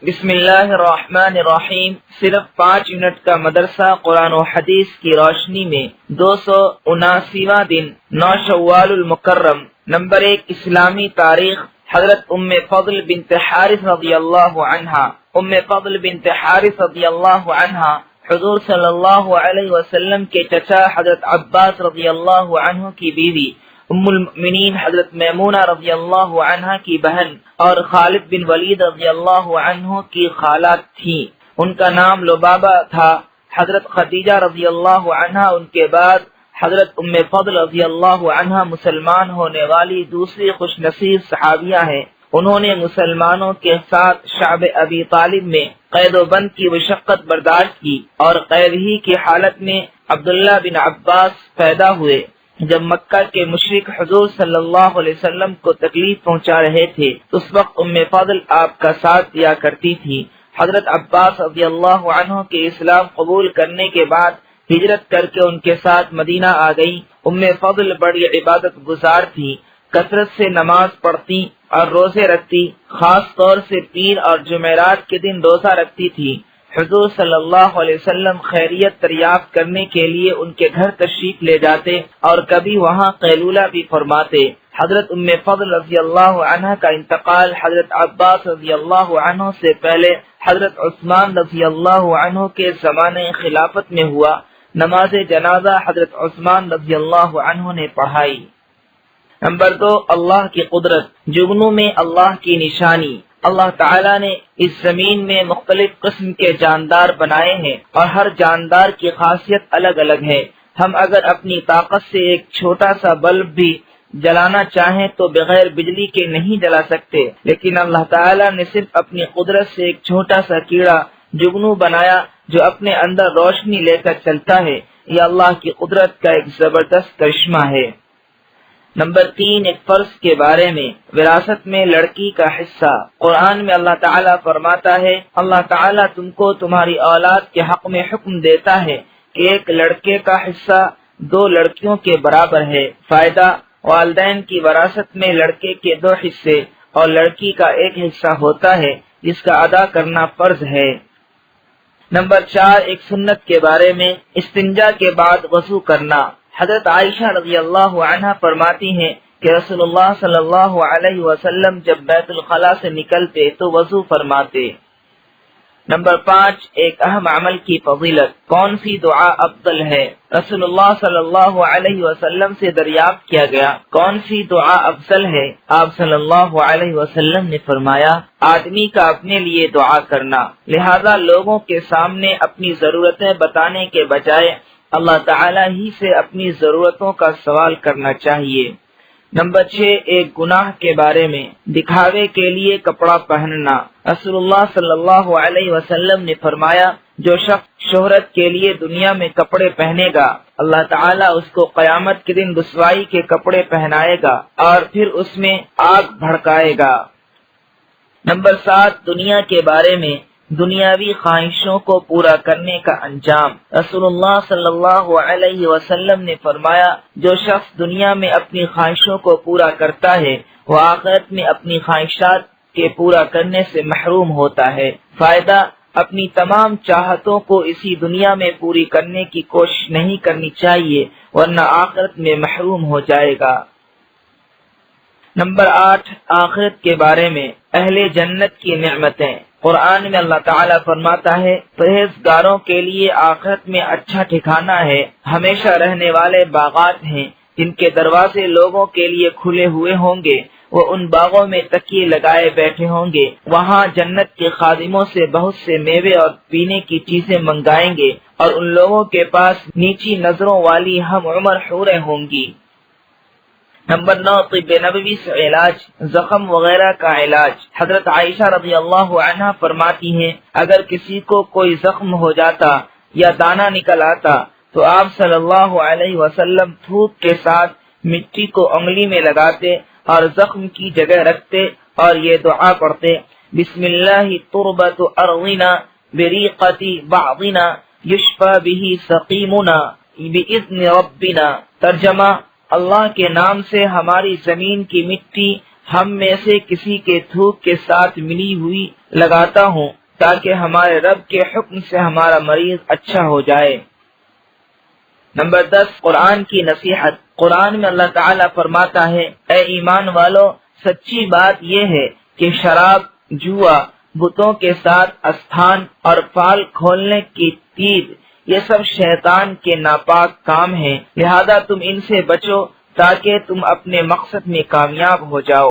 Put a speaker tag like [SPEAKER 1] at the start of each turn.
[SPEAKER 1] بسم اللہ الرحمن الرحیم۔ صرف 5 منٹ کا مدرسہ قرآن و حدیث کی روشنی میں 279واں دن 9 شوال المکرم۔ نمبر 1 اسلامی تاریخ۔ حضرت ام فضل بنت حارث رضی اللہ عنہا۔ ام فضل بنت حارث رضی اللہ عنہا حضور صلی اللہ علیہ وسلم کے چچا حضرت عباس رضی اللہ عنہ کی بیوی، ام المؤمنین حضرت میمونہ رضی اللہ عنہا کی بہن اور خالد بن ولید رضی اللہ عنہ کی خالہ تھی۔ ان کا نام لبابہ تھا۔ حضرت خدیجہ رضی اللہ عنہا ان کے بعد حضرت ام فضل رضی اللہ عنہا مسلمان ہونے والی دوسری خوش نصیب صحابیہ ہیں۔ انہوں نے مسلمانوں کے ساتھ شعب ابی طالب میں قید و بند کی مشقت برداشت کی اور قید ہی کی حالت میں عبداللہ بن عباس پیدا ہوئے۔ جب مکہ کے مشرک حضور صلی اللہ علیہ وسلم کو تکلیف پہنچا رہے تھے اس وقت ام فضل آپ کا ساتھ دیا کرتی تھی۔ حضرت عباس رضی اللہ عنہ کے اسلام قبول کرنے کے بعد ہجرت کر کے ان کے ساتھ مدینہ آ گئی۔ ام فضل بڑی عبادت گزار تھی، کثرت سے نماز پڑھتی اور روزے رکھتی، خاص طور سے پیر اور جمعرات کے دن روزہ رکھتی تھی۔ حضور صلی اللہ علیہ وسلم خیریت دریافت کرنے کے لیے ان کے گھر تشریف لے جاتے اور کبھی وہاں قیلولہ بھی فرماتے۔ حضرت ام فضل رضی اللہ عنہ کا انتقال حضرت عباس رضی اللہ عنہ سے پہلے حضرت عثمان رضی اللہ عنہ کے زمانے خلافت میں ہوا۔ نماز جنازہ حضرت عثمان رضی اللہ عنہ نے پڑھائی۔ نمبر 2 اللہ کی قدرت۔ جگنوں میں اللہ کی نشانی۔ اللہ تعالیٰ نے اس زمین میں مختلف قسم کے جاندار بنائے ہیں اور ہر جاندار کی خاصیت الگ الگ ہے۔ ہم اگر اپنی طاقت سے ایک چھوٹا سا بلب بھی جلانا چاہیں تو بغیر بجلی کے نہیں جلا سکتے، لیکن اللہ تعالیٰ نے صرف اپنی قدرت سے ایک چھوٹا سا کیڑا جگنو بنایا جو اپنے اندر روشنی لے کر چلتا ہے۔ یہ اللہ کی قدرت کا ایک زبردست کرشمہ ہے۔ نمبر 3 ایک فرض کے بارے میں، وراثت میں لڑکی کا حصہ۔ قرآن میں اللہ تعالیٰ فرماتا ہے، اللہ تعالیٰ تم کو تمہاری اولاد کے حق میں حکم دیتا ہے کہ ایک لڑکے کا حصہ 2 لڑکیوں کے برابر ہے۔ فائدہ، والدین کی وراثت میں لڑکے کے 2 حصے اور لڑکی کا 1 حصہ ہوتا ہے جس کا ادا کرنا فرض ہے۔ نمبر 4 ایک سنت کے بارے میں، استنجا کے بعد وضو کرنا۔ حضرت عائشہ رضی اللہ عنہا فرماتی ہیں کہ رسول اللہ صلی اللہ علیہ وسلم جب بیت الخلاء سے نکلتے تو وضو فرماتے۔ نمبر 5 ایک اہم عمل کی فضیلت۔ کون سی دعا افضل ہے؟ رسول اللہ صلی اللہ علیہ وسلم سے دریافت کیا گیا کون سی دعا افضل ہے؟ آپ صلی اللہ علیہ وسلم نے فرمایا، آدمی کا اپنے لیے دعا کرنا۔ لہذا لوگوں کے سامنے اپنی ضرورتیں بتانے کے بجائے اللہ تعالیٰ ہی سے اپنی ضرورتوں کا سوال کرنا چاہیے۔ نمبر 6 ایک گناہ کے بارے میں، دکھاوے کے لیے کپڑا پہننا۔ رسول اللہ صلی اللہ علیہ وسلم نے فرمایا، جو شخص شہرت کے لیے دنیا میں کپڑے پہنے گا اللہ تعالیٰ اس کو قیامت کے دن رسوائی کے کپڑے پہنائے گا اور پھر اس میں آگ بھڑکائے گا۔ نمبر 7 دنیا کے بارے میں، دنیاوی خواہشوں کو پورا کرنے کا انجام۔ رسول اللہ صلی اللہ علیہ وسلم نے فرمایا، جو شخص دنیا میں اپنی خواہشوں کو پورا کرتا ہے وہ آخرت میں اپنی خواہشات کے پورا کرنے سے محروم ہوتا ہے۔ فائدہ، اپنی تمام چاہتوں کو اسی دنیا میں پوری کرنے کی کوشش نہیں کرنی چاہیے ورنہ آخرت میں محروم ہو جائے گا۔ نمبر 8 آخرت کے بارے میں، اہل جنت کی نعمتیں۔ قرآن میں اللہ تعالیٰ فرماتا ہے، پرہیزگاروں کے لیے آخرت میں اچھا ٹھکانہ ہے، ہمیشہ رہنے والے باغات ہیں جن کے دروازے لوگوں کے لیے کھلے ہوئے ہوں گے۔ وہ ان باغوں میں تکیے لگائے بیٹھے ہوں گے، وہاں جنت کے خادموں سے بہت سے میوے اور پینے کی چیزیں منگائیں گے اور ان لوگوں کے پاس نیچی نظروں والی ہم عمر حوریں ہوں گی۔ نمبر 9 طب نبوی سے علاج، زخم وغیرہ کا علاج۔ حضرت عائشہ رضی اللہ عنہا فرماتی ہیں، اگر کسی کو کوئی زخم ہو جاتا یا دانہ نکل آتا تو آپ صلی اللہ علیہ وسلم تھوک کے ساتھ مٹی کو انگلی میں لگاتے اور زخم کی جگہ رکھتے اور یہ دعا پڑھتے، بسم اللہ تربت ارضنا بریقت بعضنا یشفى به سقیمنا باذن ربنا۔ ترجمہ، اللہ کے نام سے ہماری زمین کی مٹی ہم میں سے کسی کے تھوک کے ساتھ ملی ہوئی لگاتا ہوں تاکہ ہمارے رب کے حکم سے ہمارا مریض اچھا ہو جائے۔ نمبر 10، قرآن کی نصیحت۔ قرآن میں اللہ تعالیٰ فرماتا ہے، اے ایمان والو، سچی بات یہ ہے کہ شراب، جوا، بتوں کے ساتھ استھان اور پال کھولنے کی تیر، یہ سب شیطان کے ناپاک کام ہیں، لہذا تم ان سے بچو تاکہ تم اپنے مقصد میں کامیاب ہو جاؤ۔